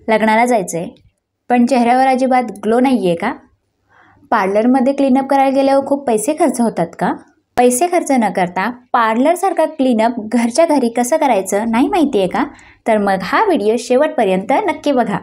लग्नाला जायचं आहे पण चेहऱ्यावर अजिबात ग्लो नाही आहे का? पार्लरमध्ये क्लीनअप करायला गेल्यावर खूप पैसे खर्च होतात का? पैसे खर्च न करता पार्लरसारखा क्लीनअप घरच्या घरी कसं करायचं नाही माहिती आहे का? तर मग हा व्हिडिओ शेवटपर्यंत नक्की बघा.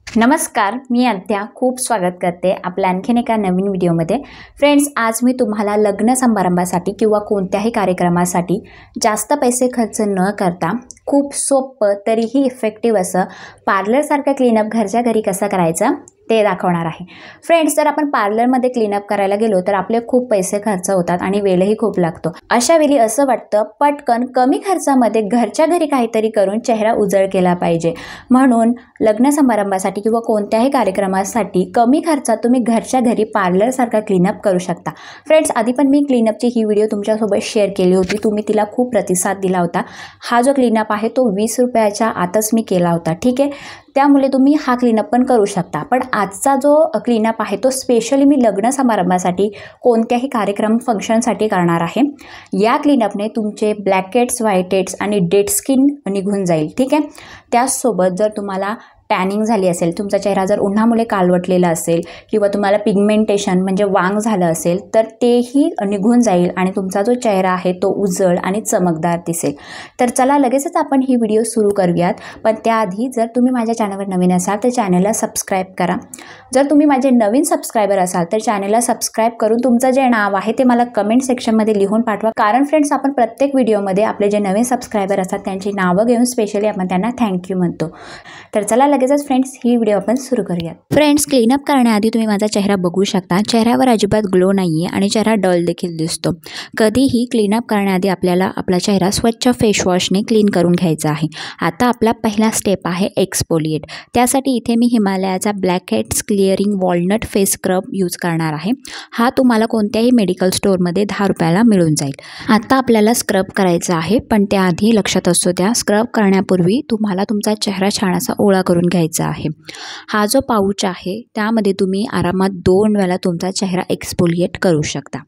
नमस्कार, मी आद्या खूप स्वागत करते आपल्या आणखीन एका नवीन व्हिडिओमध्ये. फ्रेंड्स, आज मी तुम्हाला लग्न समारंभासाठी किंवा कोणत्याही कार्यक्रमासाठी जास्त पैसे खर्च न करता खूप सोपं तरीही इफेक्टिव्ह असं पार्लरसारखं क्लीनअप घरच्या घरी कसं करायचं ते दाखवणार आहे. फ्रेंड्स, जर आपण पार्लरमध्ये क्लीनअप करायला गेलो तर आपले खूप पैसे खर्च होतात आणि वेळही खूप लागतो. अशा वेळी असं वाटतं पटकन कमी खर्चामध्ये घरच्या घरी काहीतरी करून चेहरा उजळ केला पाहिजे. म्हणून लग्न समारंभासाठी किंवा कोणत्याही कार्यक्रमासाठी कमी खर्चात तुम्ही घरच्या घरी पार्लरसारखा क्लीनअप करू शकता. फ्रेंड्स, आधी पण मी क्लीनअपची ही व्हिडिओ तुमच्यासोबत शेअर केली होती. तुम्ही तिला खूप प्रतिसाद दिला होता. हा जो क्लीनअप आहे तो 20 रुपयाच्या आतच मी केला होता. ठीक आहे, त्यामुळे तुम्ही हा क्लीनअप पण करू शकता. पण आजचा जो क्लीनअप आहे तो स्पेशली मी लग्न समारंभासाठी कोणत्याही कार्यक्रम फंक्शनसाठी करणार आहे. या क्लीनअपने तुमचे ब्लॅकहेड्स, व्हाईटहेड्स आणि डेड स्किन निघून जाईल. ठीक आहे, त्याचसोबत जर तुम्हाला टॅनिंग झाली असेल, तुमचा चेहरा जर उन्हामुळे कालवटलेला असेल किंवा तुम्हाला पिगमेंटेशन म्हणजे वांग झालं असेल तर तेही निघून जाईल आणि तुमचा जो चेहरा आहे तो उजळ आणि चमकदार दिसेल. तर चला लगेचच आपण ही व्हिडिओ सुरू करूयात. पण त्याआधी जर तुम्ही माझ्या चॅनलवर नवीन असाल तर चॅनलला सबस्क्राईब करा. जर तुम्ही माझे नवीन सबस्क्रायबर असाल तर चॅनलला सबस्क्राईब करून तुमचं जे नाव आहे ते मला कमेंट सेक्शनमध्ये लिहून पाठवा. कारण फ्रेंड्स, आपण प्रत्येक व्हिडिओमध्ये आपले जे नवीन सबस्क्रायबर असतात त्यांची नावं घेऊन स्पेशली आपण त्यांना थँक्यू म्हणतो. तर चला लगेचच फ्रेंड्स ही व्हिडिओ आपण सुरू करूयात. फ्रेंड्स, क्लीनअप करण्याआधी तुम्ही माझा चेहरा बघू शकता. चेहऱ्यावर अजिबात ग्लो नाही आहे आणि चेहरा डल देखील दिसतो. कधीही क्लीनअप करण्याआधी आपल्याला आपला चेहरा स्वच्छ फेसवॉशने क्लीन करून घ्यायचा आहे. आता आपला पहिला स्टेप आहे एक्सफोलिएट. त्यासाठी इथे मी हिमालयाचा blackheads clearing walnut face scrub use करणार आहे. हा तुम्हाला कोणत्याही मेडिकल स्टोअरमध्ये 10 रुपयाला मिळून जाईल. आता आपल्याला स्क्रब करायचा आहे, पण त्याआधी लक्षात असू द्या स्क्रब करण्यापूर्वी तुम्हाला तुमचा चेहरा छान असा ओळा करून घ्यायचा आहे. हा जो पाऊच आहे त्यामध्ये तुम्ही आरामात 2 वेळा तुमचा चेहरा एक्सफोलिएट करू शकता.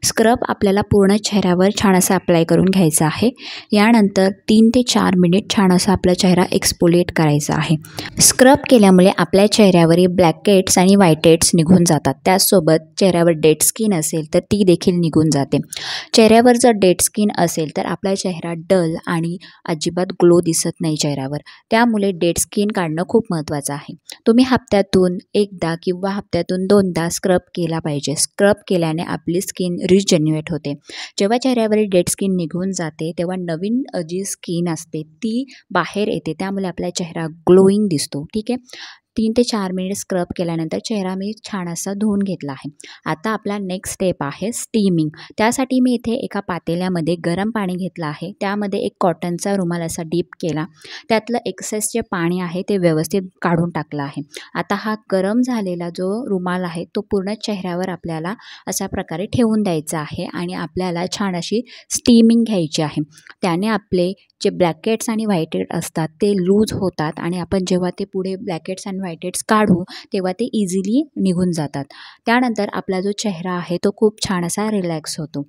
स्क्रब आपल्याला पूर्ण चेहऱ्यावर छान असं अप्लाय करून घ्यायचं आहे. यानंतर 3 ते 4 मिनिट छान असा आपला चेहरा एक्सफोलिएट करायचा आहे. स्क्रब केल्यामुळे आपल्या चेहऱ्यावरील ब्लॅकहेड्स आणि व्हाईटहेड्स निघून जातात. त्याचसोबत चेहऱ्यावर डेड स्किन असेल तर ती देखील निघून जाते. चेहऱ्यावर जर डेड स्किन असेल तर आपला चेहरा डल आणि अजिबात ग्लो दिसत नाही चेहऱ्यावर. त्यामुळे डेड स्किन काढणं खूप महत्त्वाचं आहे. तुम्ही हप्त्यातून एकदा किंवा हप्त्यातून 2दा स्क्रब केला पाहिजे. स्क्रब केल्याने आपली स्किन रिजन्युएट होते. जेव्हा चेहऱ्यावरील डेड स्किन निघून जाते तेव्हा नवीन जी स्किन असते ती बाहेर येते. त्यामुळे आपला चेहरा ग्लोईंग दिसतो. ठीक आहे, 3 ते 4 मिनिट स्क्रब केल्यानंतर चेहरा मी छान असा धुवून घेतला आहे. आता आपला नेक्स्ट स्टेप आहे स्टीमिंग. त्यासाठी मी इथे एका पातेल्यामध्ये गरम पाणी घेतलं आहे. त्यामध्ये एक कॉटनचा रुमाल असा डीप केला. त्यातलं एक्सेस जे पाणी आहे ते व्यवस्थित काढून टाकलं आहे. आता हा गरम झालेला जो रुमाल आहे तो पूर्ण चेहऱ्यावर आपल्याला अशा प्रकारे ठेवून द्यायचा आहे आणि आपल्याला छान अशी स्टीमिंग घ्यायची आहे. त्याने आपले जे ब्लॅकहेड्स आणि व्हाईटहेड असतात ते लूज होतात आणि आपण जेव्हा ते पुढे ब्लॅकहेड्स आणि व्हाईटहेड्स काढू तेव्हा ते इझिली निघून जातात. त्यानंतर आपला जो चेहरा आहे तो खूप छान असा रिलॅक्स होतो.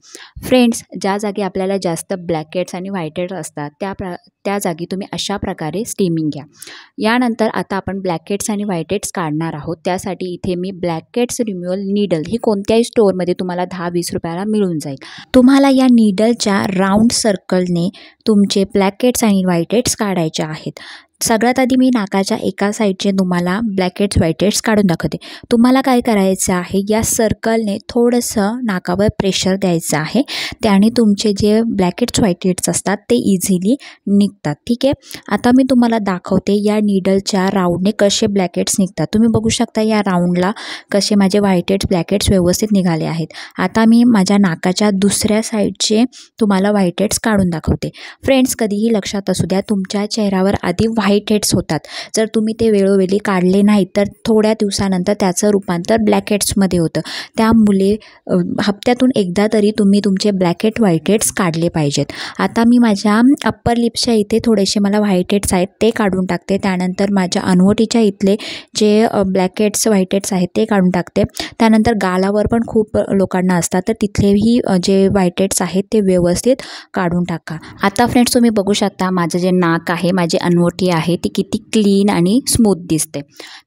फ्रेंड्स, ज्या जागी आपल्याला जास्त ब्लॅकहेड्स आणि व्हाईटहेड्स असतात त्या जागी तुम्ही अशा प्रकारे स्टीमिंग घ्या. यानंतर आता आपण ब्लॅकहेड्स आणि व्हाईटहेड्स काढणार आहोत. त्यासाठी इथे मी ब्लॅकहेड्स रिम्युअल नीडल ही कोणत्याही स्टोअरमध्ये तुम्हाला 10-20 रुपयाला मिळून जाईल. तुम्हाला या नीडलच्या राऊंड सर्कलने तुमचे ब्लॅकहेड्स आणि व्हाईटहेड्स काढायचे आहेत. सगळ्यात आधी मी नाकाच्या एका साईडचे तुम्हाला ब्लॅकहेड्स व्हाईटहेड्स काढून दाखवते. तुम्हाला काय करायचं आहे, या सर्कलने थोडंसं नाकावर प्रेशर द्यायचं आहे. त्याने तुमचे जे ब्लॅकहेड्स व्हाईटहेड्स असतात ते इझिली निघतात. ठीक आहे, आता मी तुम्हाला दाखवते या नीडलच्या राऊंडने कसे ब्लॅकहेड्स निघतात. तुम्ही बघू शकता या राऊंडला कसे माझे व्हाईटहेड्स ब्लॅकहेड्स व्यवस्थित निघाले आहेत. आता मी माझ्या नाकाच्या दुसऱ्या साईडचे तुम्हाला व्हाईटहेड्स काढून दाखवते. फ्रेंड्स, कधीही लक्षात असू द्या तुमच्या चेहऱ्यावर आधी व्हाईटहेड्स होतात. जर तुम्ही ते वेळोवेळी काढले नाहीत तर थोड्या दिवसानंतर त्याचं रूपांतर ब्लॅकहेड्समध्ये होतं. त्यामुळे हप्त्यातून एकदा तरी तुम्ही तुमचे ब्लॅकहेड व्हाईटहेड्स काढले पाहिजेत. आता मी माझ्या अप्पर लिप्सच्या इथे थोडेसे मला व्हाईटहेड्स आहेत ते काढून टाकते. त्यानंतर माझ्या अनवटीच्या इथले जे ब्लॅकहेड्स व्हाईटहेड्स आहेत ते काढून टाकते. त्यानंतर गालावर पण खूप लोकांना असतात तर तिथलेही जे व्हाईटहेड्स आहेत ते व्यवस्थित काढून टाका. आता फ्रेंड्स, तुम्ही बघू शकता माझं जे नाक आहे, माझे अनवटी आहे ती किती क्लीन आणि स्मूथ दिसते.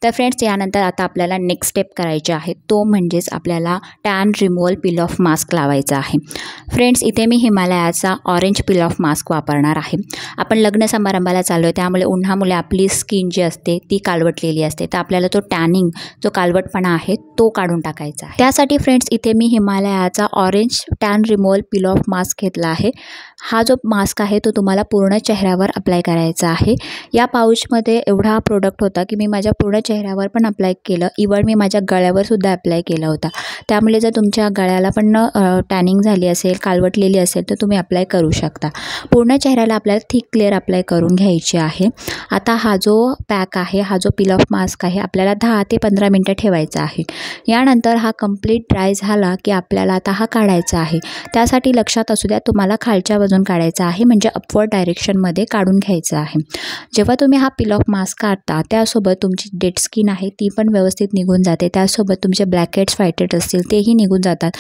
तर फ्रेंड्स, यानंतर आता आपल्याला नेक्स्ट स्टेप करायचे आहे, तो म्हणजेच आपल्याला tan removal peel off mask लावायचा आहे. फ्रेंड्स, इथे मी हिमालयाचा ऑरेंज पील ऑफ मास्क वापरणार आहे. आपण लग्न समारंभाला चाललो आहे, त्यामुळे उन्हामुळे आपली स्किन जी असते ती काळवटलेली असते, तर आपल्याला तो टॅनिंग जो काळवटपणा आहे तो काढून टाकायचा आहे. त्यासाठी फ्रेंड्स, इथे मी हिमालयाचा orange tan removal peel off mask घेतला आहे. हा जो मास्क आहे तो तुम्हाला पूर्ण चेहऱ्यावर अप्लाय करायचा आहे. या पाऊचमध्ये एवढा प्रोडक्ट होता की मी माझ्या पूर्ण चेहऱ्यावर पण अप्लाय केलं, इवन मी माझ्या गळ्यावर सुद्धा अप्लाय केला होता. त्यामुळे जर तुमच्या गळ्याला पण टॅनिंग झाली असेल, काळवटलेली असेल, तर तुम्ही अप्लाय करू शकता. पूर्ण चेहऱ्याला आपल्याला थिक क्लिअर अप्लाय करून घ्यायची आहे. आता हा जो पॅक आहे, हा जो पील ऑफ मास्क आहे, आपल्याला 10 ते 15 मिनटं ठेवायचा आहे. यानंतर हा कंप्लीट ड्राय झाला की आपल्याला आता हा काढायचा आहे. त्यासाठी लक्षात असू द्या, तुम्हाला खालच्या बाजून काढायचा आहे, म्हणजे अपवर्ड डायरेक्शनमध्ये काढून घ्यायचं आहे. जेव्हा तुम्ही हा पील ऑफ मास्क काढता त्यासोबत तुमची डेड स्किन आहे ती पण व्यवस्थित निघून जाते. त्यासोबत तुमचे ब्लॅकहेड्स व्हाईटहेड्स असतील तेही निघून जातात.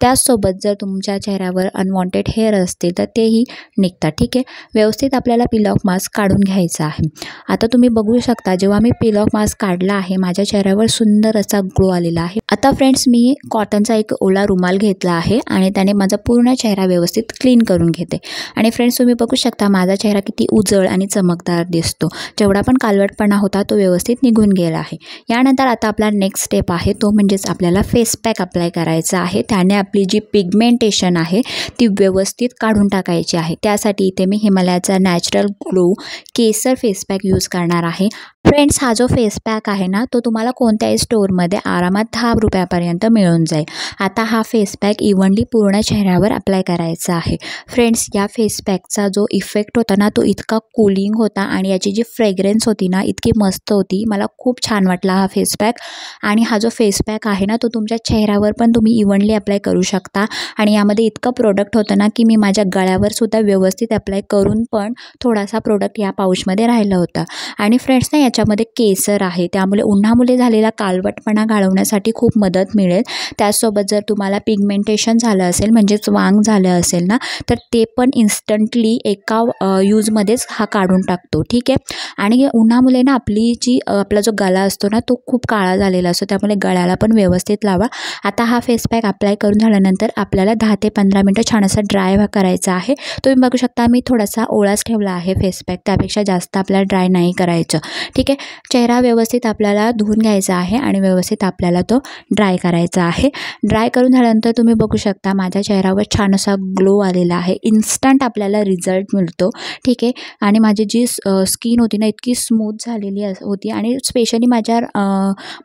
त्याचसोबत जर तुमच्या चेहऱ्यावर अनवॉन्टेड हेअर असतील तर तेही निघतात. ठीक आहे, व्यवस्थित आपल्याला पील ऑफ मास्क काढून घ्यायचा आहे. आता तुम्ही बघू शकता, जेव्हा मी पील ऑफ मास्क काढला आहे, माझ्या चेहऱ्यावर सुंदर असा ग्लो आलेला आहे. आता फ्रेंड्स, मी कॉटनचा एक ओला रुमाल घेतला आहे आणि त्याने माझा पूर्ण चेहरा व्यवस्थित क्लीन करून घेते. आणि फ्रेंड्स, तुम्ही बघू शकता माझा चेहरा किती उजळ आणि चमकदार दिसतो. जेवढा पण कालवटपणा होता तो व्यवस्थित निघून गेला आहे. यानंतर आता आपला नेक्स्ट स्टेप आहे, तो म्हणजेच आपल्याला फेस पॅक अप्लाय करायचा आहे. त्याने आपली जी पिगमेंटेशन आहे ती व्यवस्थित काढून टाकायची आहे. त्यासाठी इथे मी हिमालयाचा नॅचरल ग्लो केसर फेस पॅक यूज करणार आहे. फ्रेंड्स, हा जो फेस पॅक आहे ना, तो तुम्हाला कोणत्याही स्टोअरमध्ये आरामात 10 रुपयापर्यंत मिळून जाईल. आता हा फेस पॅक इव्हनली पूर्ण चेहऱ्यावर अप्लाय करायचा आहे. फ्रेंड्स, या फेस पॅकचा जो इफेक्ट होता ना, तो इतका कूलिंग होता आणि याची जी फ्रेग्रन्स होती ना, इतकी मस्त होती. मला खूप छान वाटला हा फेस पॅक. आणि हा जो फेस पॅक आहे ना, तो तुमच्या चेहऱ्यावर पण तुम्ही इव्हनली अप्लाय करू शकता. आणि यामध्ये इतकं प्रोडक्ट होतं ना की मी माझ्या गळ्यावर सुद्धा व्यवस्थित अप्लाय करून पण थोडासा प्रोडक्ट या पाऊचमध्ये राहिलं होतं. आणि फ्रेंड्स ना, याच्यामध्ये केसर आहे, त्यामुळे उन्हामुळे झालेला कालवटपणा घालवण्यासाठी खूप मदत मिळेल. त्याचसोबत जर तुम्हाला पिगमेंटेशन झालं असेल, म्हणजेच वांग झालं असेल ना, तर ते पण इन्स्टंटली एका यूजमध्येच हा काढून टाकतो. ठीक आहे, आणि उन्हामुळे ना आपला जो गळा असतो ना, तो खूप काळा झालेला असतो, त्यामुळे गळ्याला पण व्यवस्थित लावा. आता हा फेस पॅक अप्लाय करून झाल्यानंतर आपल्याला 10 ते 15 मिनटं छान असा ड्राय करायचा आहे. तुम्ही बघू शकता मी थोडासा ओलाच ठेवला आहे फेस पॅक, त्यापेक्षा जास्त आपल्याला ड्राय नाही करायचं. ठीक आहे, चेहरा व्यवस्थित आपल्याला धुवून घ्यायचा आहे आणि व्यवस्थित आपल्याला तो ड्राय करायचा आहे. ड्राय करून झाल्यानंतर तुम्ही बघू शकता माझ्या चेहऱ्यावर छान असा ग्लो आलेला आहे. इन्स्टंट आपल्याला रिझल्ट मिळतो. ठीक आहे, आणि माझी जी स्किन होती ना, इतकी स्मूथ झालेली होती आणि स्पेशली माझ्या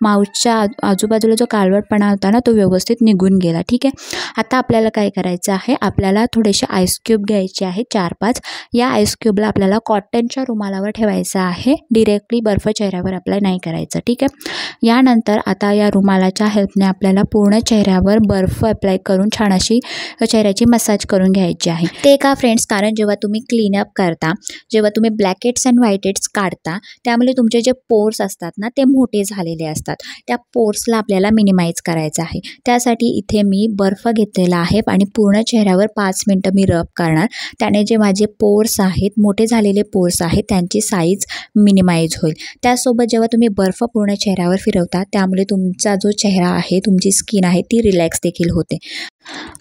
माउथच्या आजूबाजूला जो काळवटपणा होता ना, तो व्यवस्थित निघून गेला. ठीक आहे, आता आपल्याला काय करायचं आहे, आपल्याला थोडेसे आईस क्यूब घ्यायचे आहे, 4-5. या आईस क्यूबला आपल्याला कॉटनच्या रुमालावर ठेवायचं आहे. डिरेक्टली बर्फ चेहऱ्यावर अप्लाय नाही करायचं. ठीक आहे, यानंतर आता या रुमालाच्या हेल्पने आपल्याला पूर्ण चेहऱ्यावर बर्फ अप्लाय करून छान अशी चेहऱ्याची मसाज करून घ्यायची आहे. ते का फ्रेंड्स, कारण जेव्हा तुम्ही क्लीनअप करता, जेव्हा तुम्ही ब्लॅकहेड्स अँड व्हाईटहेड्स काढता, त्यामुळे तुमचे जे पोर्स असतात ना, ते मोठे झालेले असतात. त्या पोर्सला आपल्याला मिनिमाइज करायचं आहे. त्यासाठी इथे मी बर्फ घेतलेला आहे आणि पूर्ण चेहऱ्यावर 5 मिनटं मी रब करणार. त्याने जे माझे पोर्स आहेत, मोठे झालेले पोर्स आहेत, त्यांची साईज मिनिमाइज होईल. त्यासोबत जेव्हा तुम्ही बर्फ पूर्ण चेहऱ्यावर फिरवता, त्यामुळे तुमचा जो चेहरा आहे, तुमची स्किन आहे, ती रिलॅक्स देखील होते.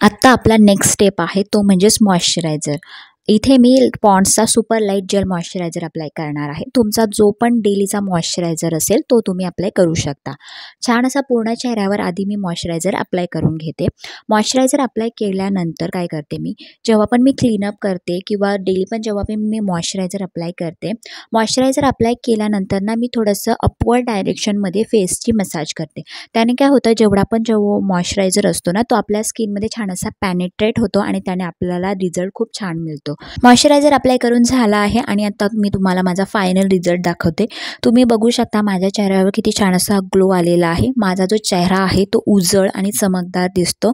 आत्ता आपला नेक्स्ट स्टेप आहे, तो म्हणजेच मॉइश्चरायझर. इथे मी पॉन्ड्सचा super light gel moisturiser apply करणार आहे. तुमचा जो पण डेलीचा मॉइश्चरायझर असेल तो तुम्ही अप्लाय करू शकता. छान असा पूर्ण चेहऱ्यावर आधी मी मॉइश्चरायझर अप्लाय करून घेते. मॉइश्चरायझर अप्लाय केल्यानंतर काय करते मी, जेव्हा पण मी क्लीनअप करते किंवा डेली पण जेव्हा पण मी मॉइश्चरायझर अप्लाय करते, मॉइश्चरायझर अप्लाय केल्यानंतर ना मी थोडंसं अपवर्ड डायरेक्शनमध्ये फेसची मसाज करते. त्याने काय होतं, जेव्हा मॉइश्चरायझर असतो ना, तो आपल्या स्किनमध्ये छान असा पॅनेट्रेट होतो आणि त्याने आपल्याला रिझल्ट खूप छान मिळतो. मॉइश्चरायझर अप्लाय करून झाला आहे आणि आता मी तुम्हाला माझा फायनल रिझल्ट दाखवते. तुम्ही बघू शकता माझ्या चेहऱ्यावर किती छान असा ग्लो आलेला आहे. माझा जो चेहरा आहे तो उजळ आणि चमकदार दिसतो.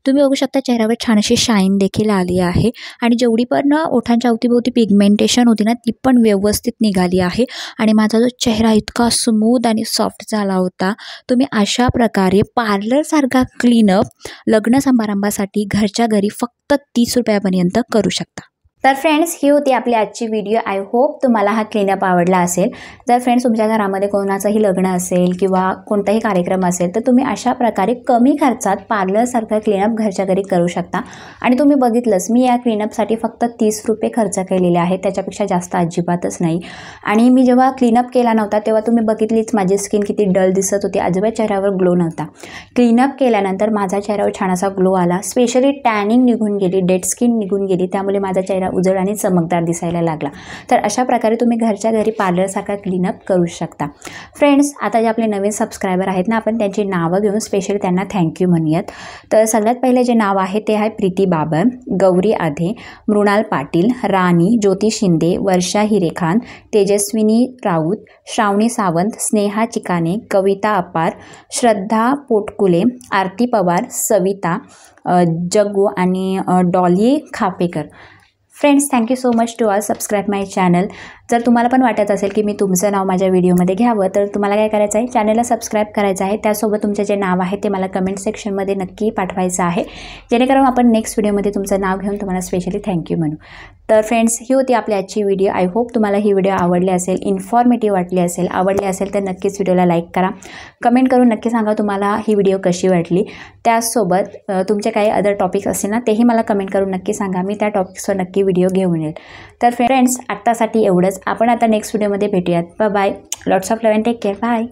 तुम्ही बघू शकता चेहऱ्यावर छान अशी शाईन देखील आली आहे आणि जेवढी पण ओठांच्या अवतीभोवती पिगमेंटेशन होती ना, ती पण व्यवस्थित निघाली आहे आणि माझा जो चेहरा इतका स्मूथ आणि सॉफ्ट झाला होता. तुम्ही अशा प्रकारे पार्लरसारखा क्लीनअप लग्न समारंभासाठी घरच्या घरी फक्त 30 रुपयापर्यंत करू शकता. तर फ्रेंड्स, ही होती आपली आजची व्हिडिओ. आय होप तुम्हाला हा क्लीनअप आवडला असेल. जर फ्रेंड्स तुमच्या घरामध्ये कोणाचंही लग्न असेल किंवा कोणताही कार्यक्रम असेल तर तुम्ही अशा प्रकारे कमी खर्चात पार्लरसारखं क्लीनअप घरच्या घरी करू शकता. आणि तुम्ही बघितलंच, मी या क्लीनअपसाठी फक्त 30 रुपये खर्च केलेले आहेत, त्याच्यापेक्षा जास्त अजिबातच नाही. आणि मी जेव्हा क्लीनअप केला नव्हता तेव्हा तुम्ही बघितलीच माझी स्किन किती डल दिसत होती, अजिबात चेहऱ्यावर ग्लो नव्हता. क्लीनअप केल्यानंतर माझ्या चेहऱ्यावर छान असा ग्लो आला. स्पेशली टॅनिंग निघून गेली, डेड स्किन निघून गेली, त्यामुळे माझा चेहरा उजळ आणि चमकदार दिसायला लागला. तर अशा प्रकारे तुम्ही घरच्या घरी पार्लरसारखा क्लीनअप करू शकता. फ्रेंड्स, आता जे आपले नवीन सबस्क्रायबर आहेत ना, आपण त्यांची नावं घेऊन स्पेशली त्यांना थँक्यू म्हणूयात. तर सगळ्यात पहिले जे नाव आहे ते आहे प्रीती बाबर, गौरी आधे, मृणाल पाटील, राणी, ज्योती शिंदे, वर्षा हिरेखान, तेजस्विनी राऊत, श्रावणी सावंत, स्नेहा चिकाने, कविता अपार, श्रद्धा पोटकुले, आरती पवार, सविता जग्गू आणि Dolly Khapekar. Friends, thank you so much to all subscribe my channel. जर तुम्हाला पण वाटत असेल की मी तुमचं नाव माझ्या व्हिडिओमध्ये घ्यावं तर तुम्हाला काय करायचं आहे, चॅनलला सबस्क्राईब करायचं आहे. त्यासोबत तुमचं जे नाव आहे ते मला कमेंट सेक्शनमध्ये नक्की पाठवायचं आहे, जेणेकरून आपण नेक्स्ट व्हिडिओमध्ये तुमचं नाव घेऊन तुम्हाला स्पेशली थँक्यू म्हणू. तर फ्रेंड्स, ही होती आपली आजची व्हिडिओ. आय होप तुम्हाला ही व्हिडिओ आवडली असेल, इन्फॉर्मेटिव्ह वाटली असेल. आवडली असेल तर नक्कीच व्हिडिओला लाईक करा. कमेंट करून नक्की सांगा तुम्हाला ही व्हिडिओ कशी वाटली. त्याचसोबत तुमचे काही अदर टॉपिक्स असतील ना, तेही मला कमेंट करून नक्की सांगा. मी त्या टॉपिक्सवर नक्की व्हिडिओ घेऊन येईल. तर फ्रेंड्स, आत्तासाठी एवढंच. आपण आता नेक्स्ट व्हिडिओमध्ये भेटूयात. Bye bye. Lots of love and take care. Bye.